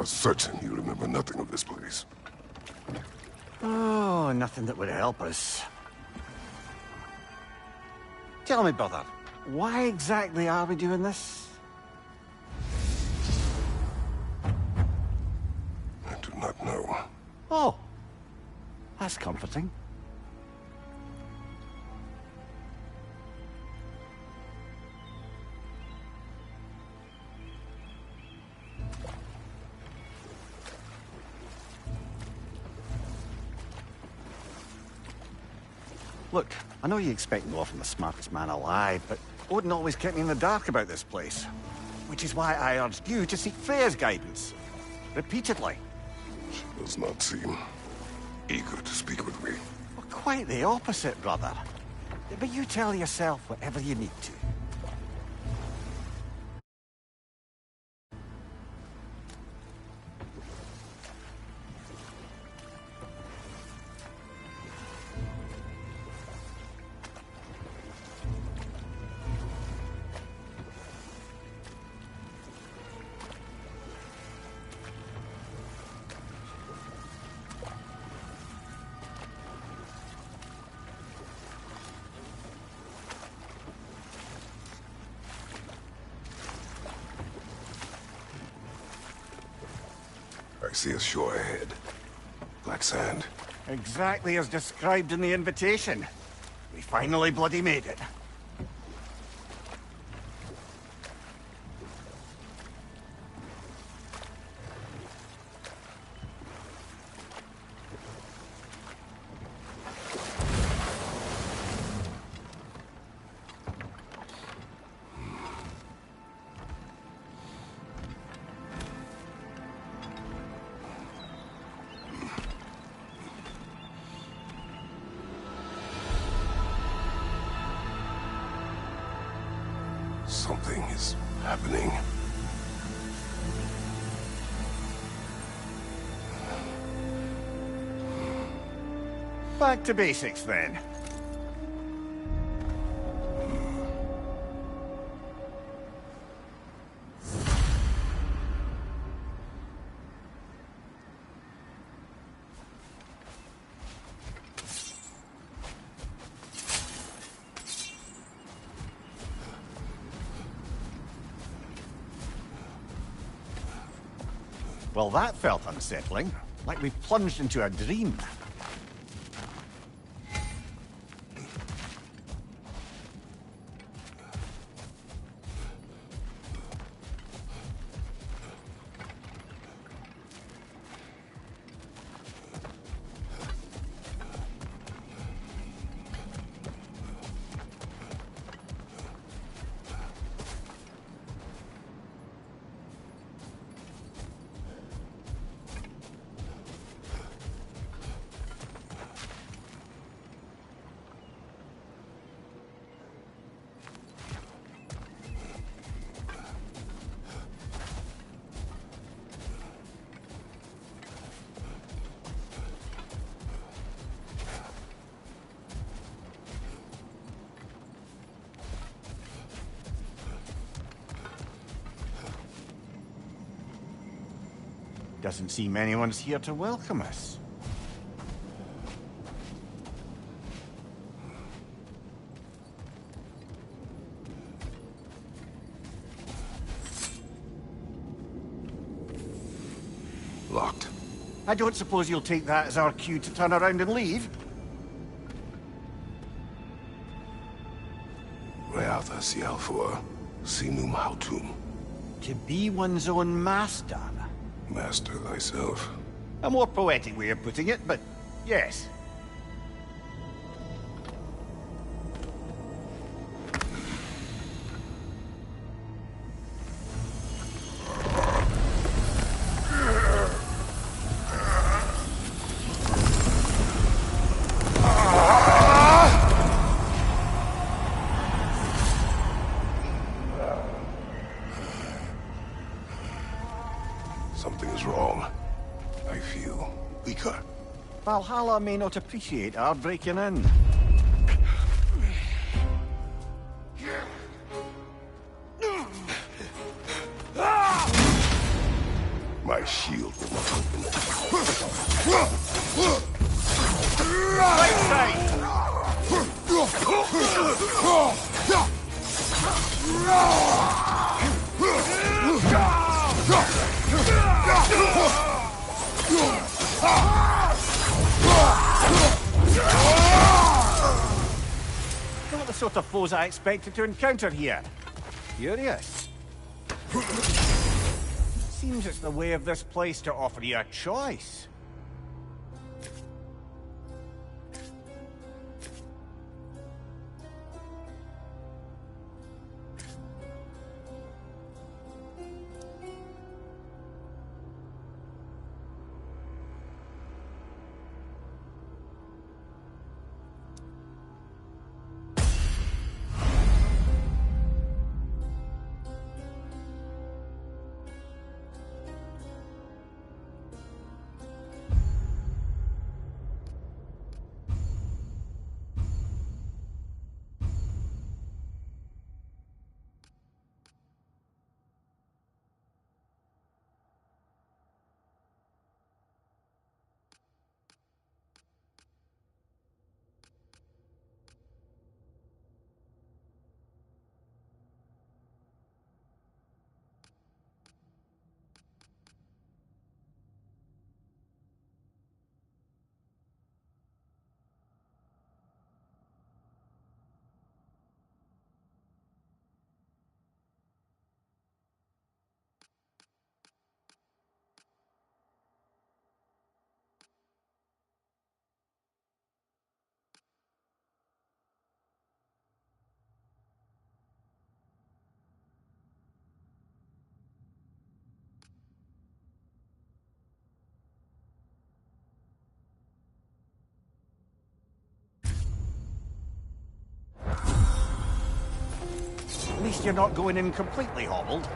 are certain you remember nothing of this place. Oh, nothing that would help us. Tell me, brother, why exactly are we doing this? I do not know. Oh, that's comforting. Look, I know you expect more from the smartest man alive, but Odin always kept me in the dark about this place. Which is why I urged you to seek Freya's guidance. Repeatedly. She does not seem eager to speak with me. Well, quite the opposite, brother. But you tell yourself whatever you need to. I see a shore ahead. Black sand. Exactly as described in the invitation. We finally bloody made it. Something is happening. Back to basics, then. Well, that felt unsettling. Like we plunged into a dream. Doesn't seem anyone's here to welcome us. Locked. I don't suppose you'll take that as our cue to turn around and leave? Reatha Sialfur, Sinum Hautum. To be one's own master. Master thyself. A more poetic way of putting it, but yes. Something is wrong. I feel weaker. Valhalla may not appreciate our breaking in. My shield. Right side! Not the sort of foes I expected to encounter here. Curious. Seems it's the way of this place to offer you a choice. At least you're not going in completely hobbled.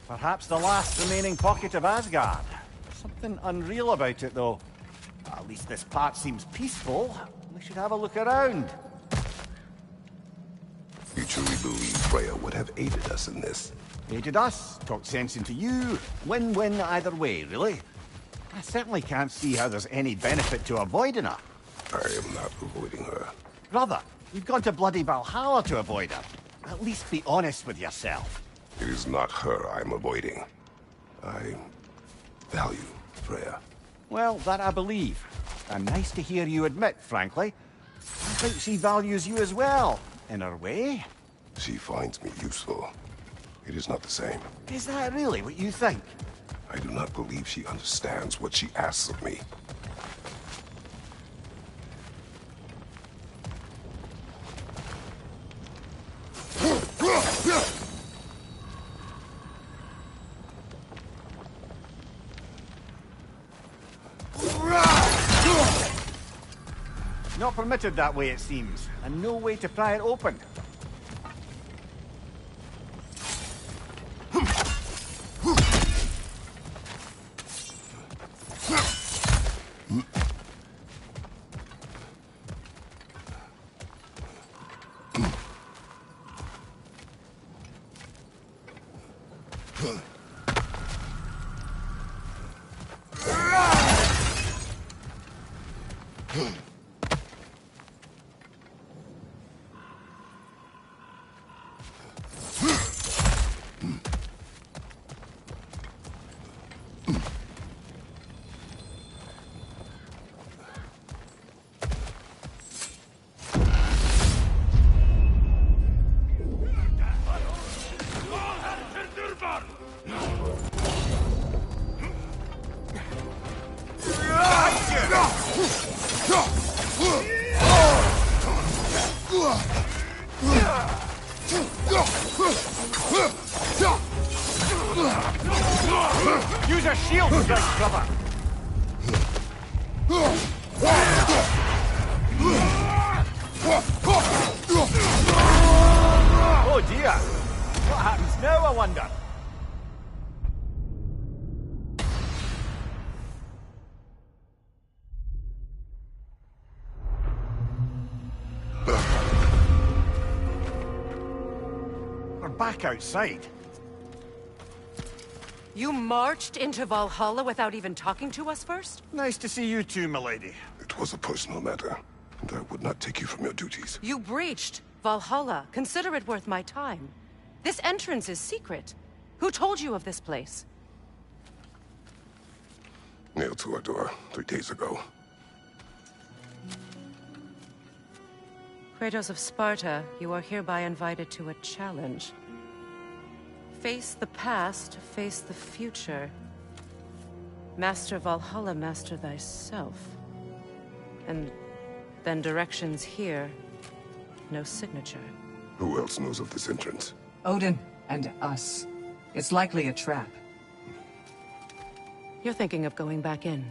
Perhaps the last remaining pocket of Asgard. Something unreal about it, though. At least this part seems peaceful. We should have a look around. You truly believe Freya would have aided us in this? Aided us, talked sense into you. Win-win either way, really. I certainly can't see how there's any benefit to avoiding her. I am not avoiding her. Brother, you've gone to bloody Valhalla to avoid her. At least be honest with yourself. It is not her I'm avoiding. I value Freya. Well, that I believe. And nice to hear you admit, frankly. I think she values you as well, in her way. She finds me useful. It is not the same. Is that really what you think? I do not believe she understands what she asks of me. Not permitted that way, it seems, and no way to pry it open. Use a shield to take cover! Oh dear! What happens now, I wonder? We're back outside. You marched into Valhalla without even talking to us first? Nice to see you too, milady. It was a personal matter, and I would not take you from your duties. You breached Valhalla. Consider it worth my time. This entrance is secret. Who told you of this place? Nailed to our door 3 days ago. Kratos of Sparta, you are hereby invited to a challenge. Face the past, face the future. Master Valhalla, master thyself. And then directions here, no signature. Who else knows of this entrance? Odin and us. It's likely a trap. You're thinking of going back in.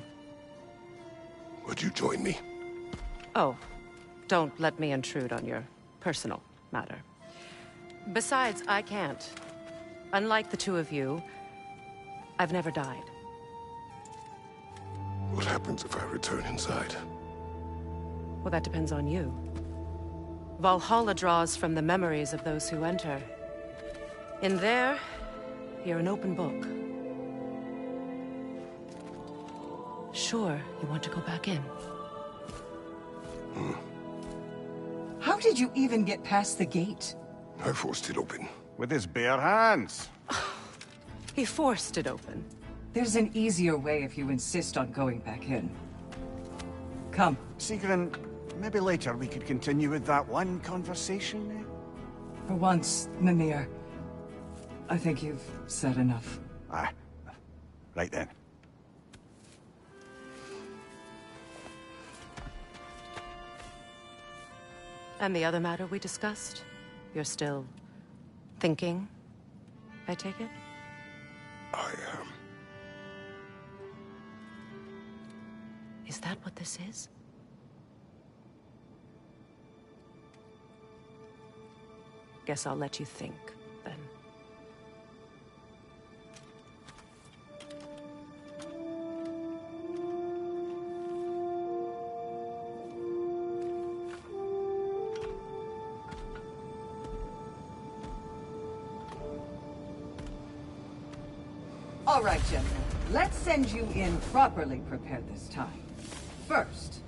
Would you join me? Oh, don't let me intrude on your personal matter. Besides, I can't. Unlike the two of you, I've never died. What happens if I return inside? Well, that depends on you. Valhalla draws from the memories of those who enter. In there, you're an open book. Sure, you want to go back in. How did you even get past the gate? I forced it open. With his bare hands. He forced it open. There's an easier way if you insist on going back in. Come. Sigrun, maybe later we could continue with that one conversation, eh? For once, Mimir. I think you've said enough. Ah, right then. And the other matter we discussed? You're still thinking, I take it? I am. Is that what this is? Guess I'll let you think, then. All right, gentlemen. Let's send you in properly prepared this time. First,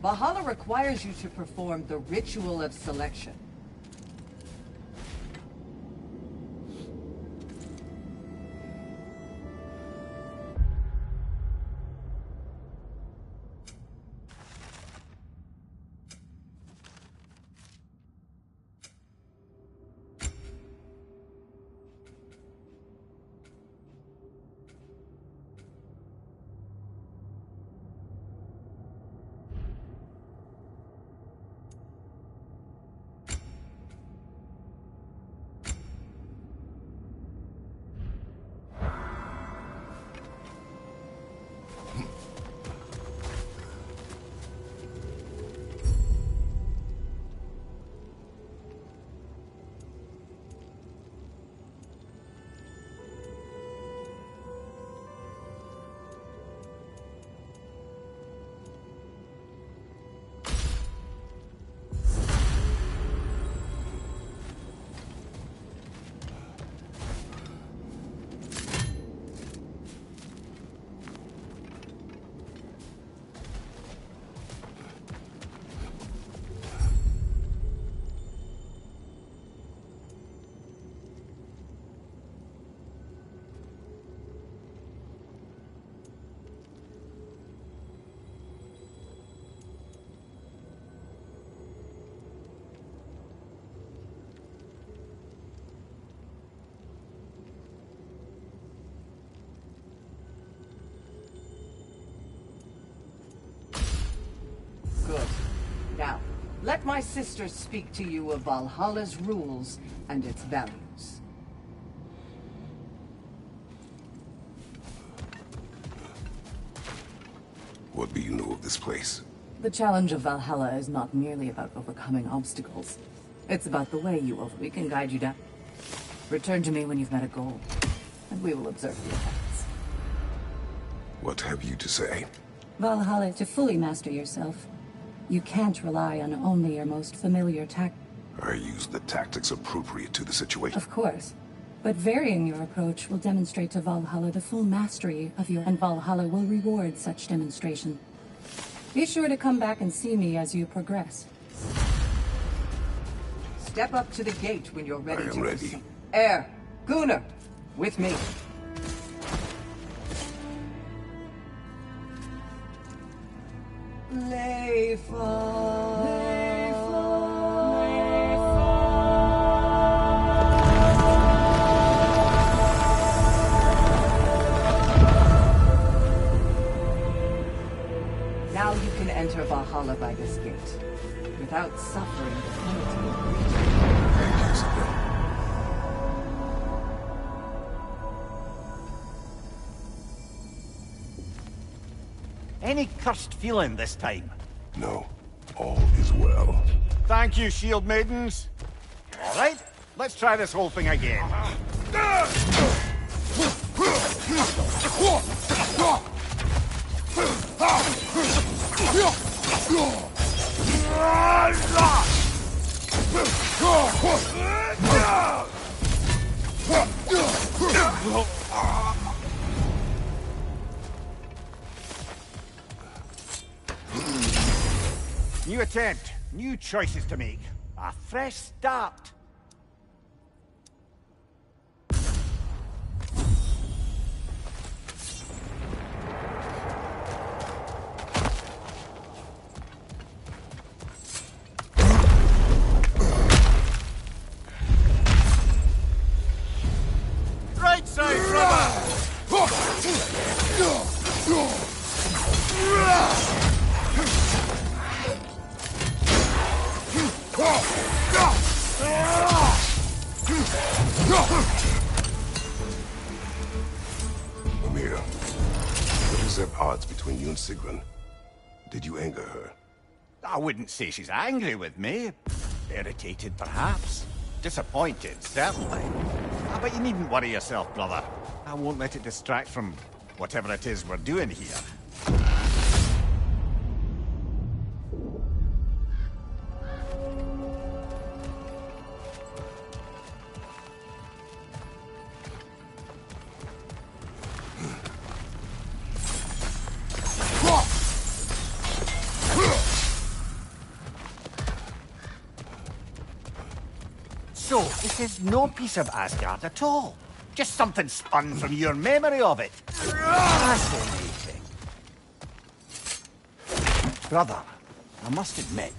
Valhalla requires you to perform the ritual of selection. my sisters speak to you of Valhalla's rules and its values. What do you know of this place? The challenge of Valhalla is not merely about overcoming obstacles. It's about the way you over. We can guide you down. Return to me when you've met a goal, and we will observe the effects. What have you to say? Valhalla, to fully master yourself, you can't rely on only your most familiar tactics. I use the tactics appropriate to the situation. Of course. But varying your approach will demonstrate to Valhalla the full mastery of your... And Valhalla will reward such demonstration. Be sure to come back and see me as you progress. Step up to the gate when you're ready. I am ready. Air, Gunnar, with me. Now you can enter Valhalla by this gate, without suffering the penalty of breach. Thank you, Isabel. Any cursed feeling this time? No, all is well. Thank you, shield maidens. All right, let's try this whole thing again. New attempt, new choices to make. A fresh start. Right side, brother! Amir, what is at odds between you and Sigrun? Did you anger her? I wouldn't say she's angry with me. Irritated, perhaps. Disappointed, certainly. But you needn't worry yourself, brother. I won't let it distract from whatever it is we're doing here. So, this is no piece of Asgard at all. Just something spun from your memory of it. Fascinating. Brother, I must admit,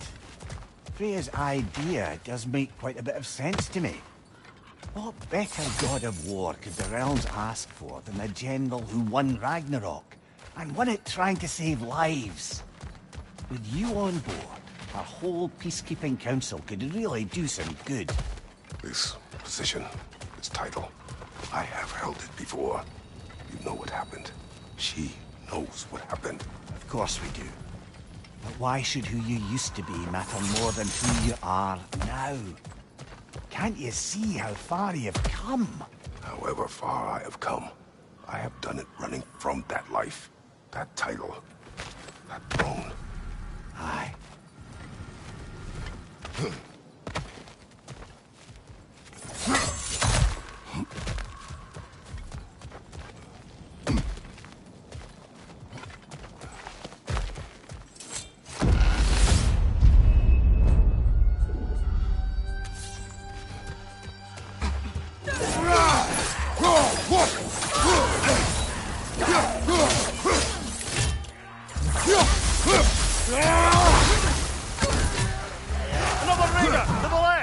Freya's idea does make quite a bit of sense to me. What better god of war could the realms ask for than a general who won Ragnarok, and won it trying to save lives? With you on board, our whole peacekeeping council could really do some good. This position, this title, I have held it before. You know what happened. She knows what happened. Of course we do. But why should who you used to be matter more than who you are now? Can't you see how far you've come? However far I have come, I have done it running from that life, that title, that throne. Aye. Another ringer to the left!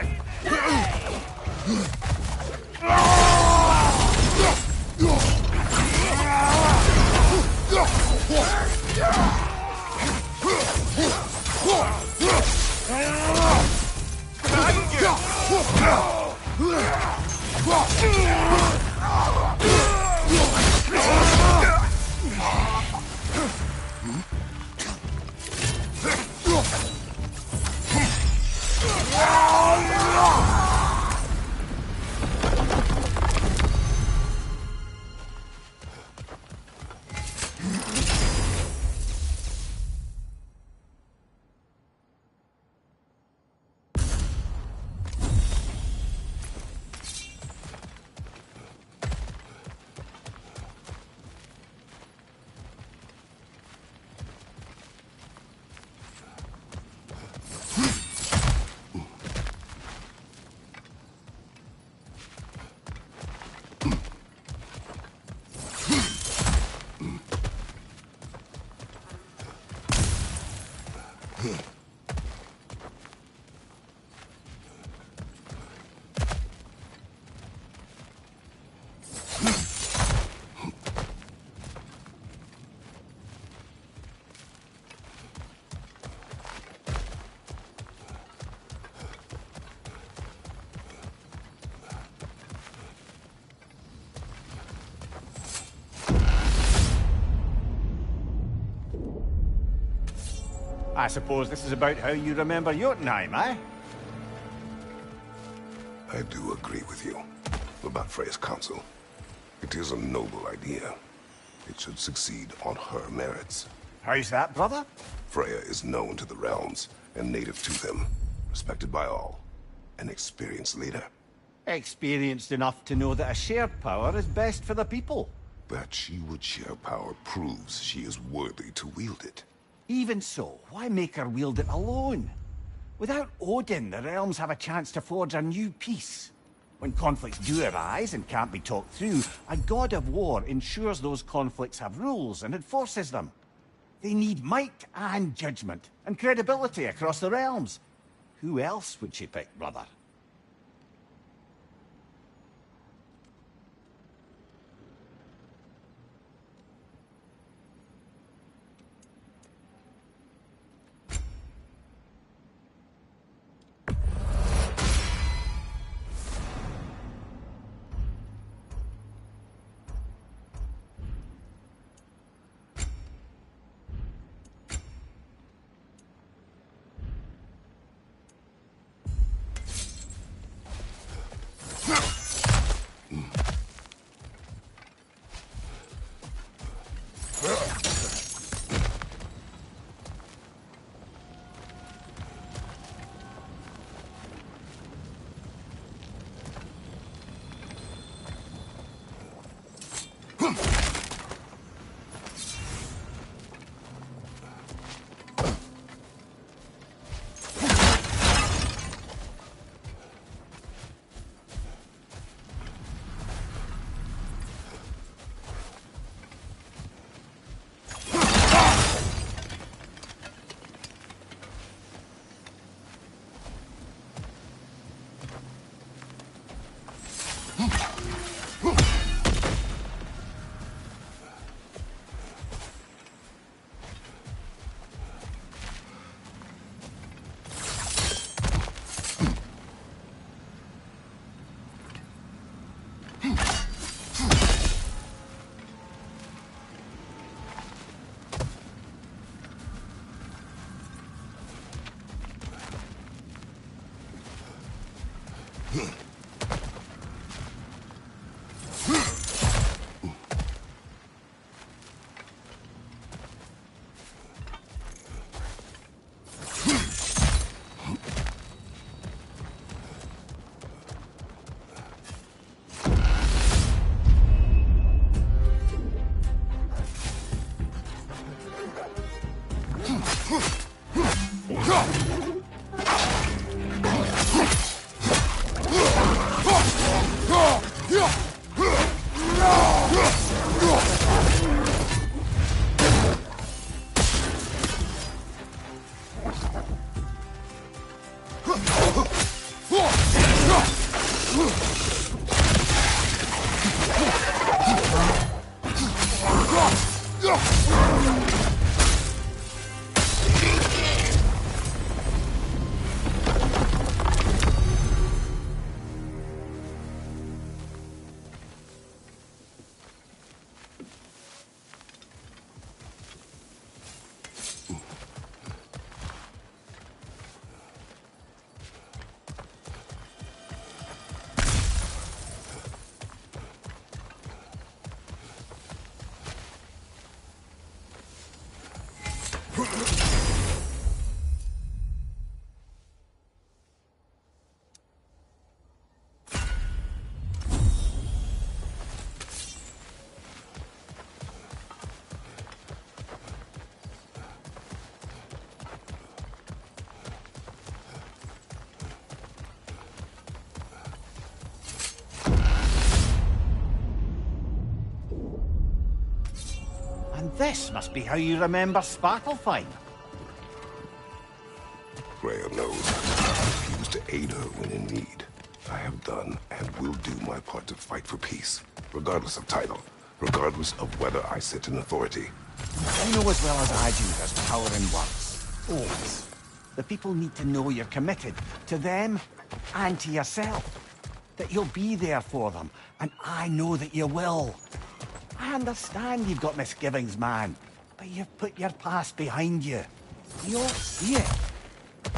I suppose this is about how you remember Jotunheim, eh? I do agree with you about Freya's council. It is a noble idea. It should succeed on her merits. How's that, brother? Freya is known to the realms and native to them, respected by all. An experienced leader. Experienced enough to know that a shared power is best for the people. That she would share power proves she is worthy to wield it. Even so, why make her wield it alone? Without Odin, the realms have a chance to forge a new peace. When conflicts do arise and can't be talked through, a god of war ensures those conflicts have rules and enforces them. They need might and judgment, and credibility across the realms. Who else would she pick, brother? And this must be how you remember Svartalfheim. Rhea knows I refuse to aid her when in need. I have done and will do my part to fight for peace, regardless of title, regardless of whether I sit in authority. I know as well as I do there's power in words. Always. The people need to know you're committed to them and to yourself. That you'll be there for them, and I know that you will. I understand you've got misgivings, man, but you've put your past behind you. You all see it.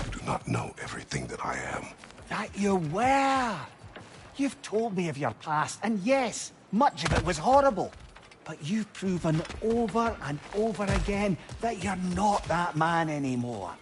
You do not know everything that I am. That you were. You've told me of your past, and yes, much of it was horrible. But you've proven over and over again that you're not that man anymore.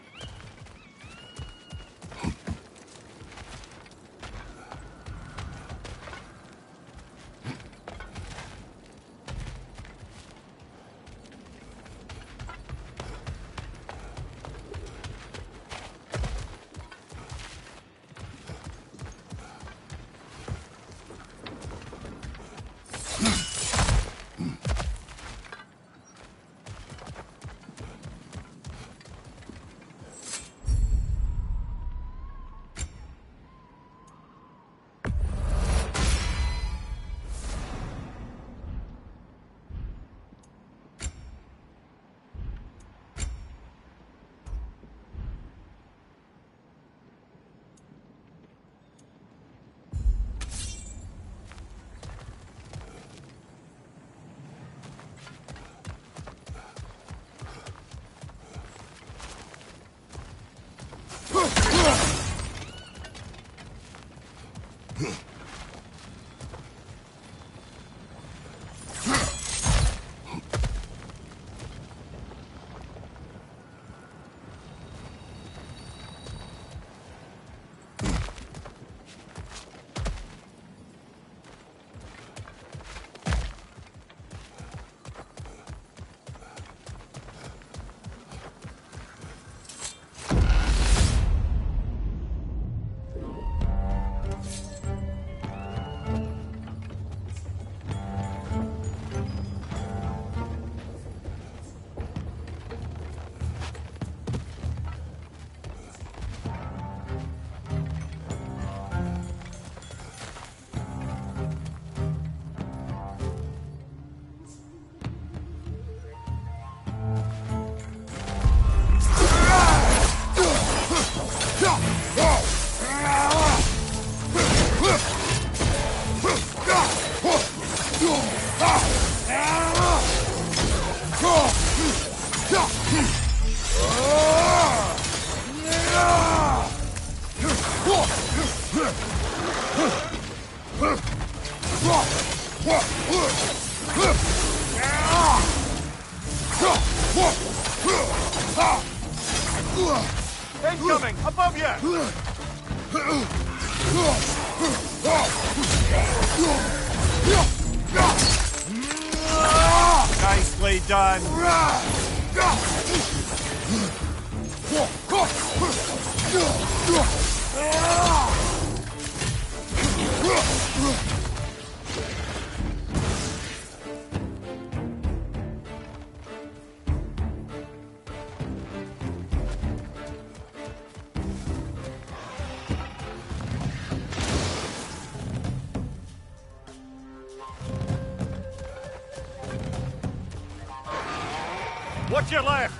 Incoming! Above you! Nicely done! Watch your left!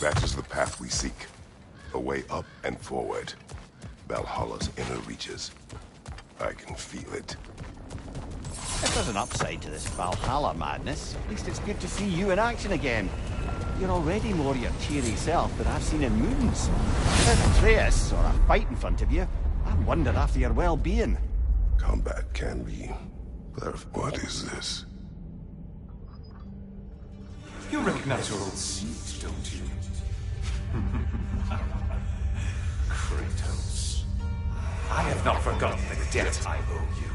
That is the path we seek. A way up and forward. Valhalla's inner reaches. I can feel it. If there's an upside to this Valhalla madness, at least it's good to see you in action again. You're already more your cheery self than I've seen in moons. Without Atreus or a fight in front of you, I wonder after your well-being. Combat can be... What is this? You recognize your old seat, don't you? Kratos. I have not forgotten the debt I owe you.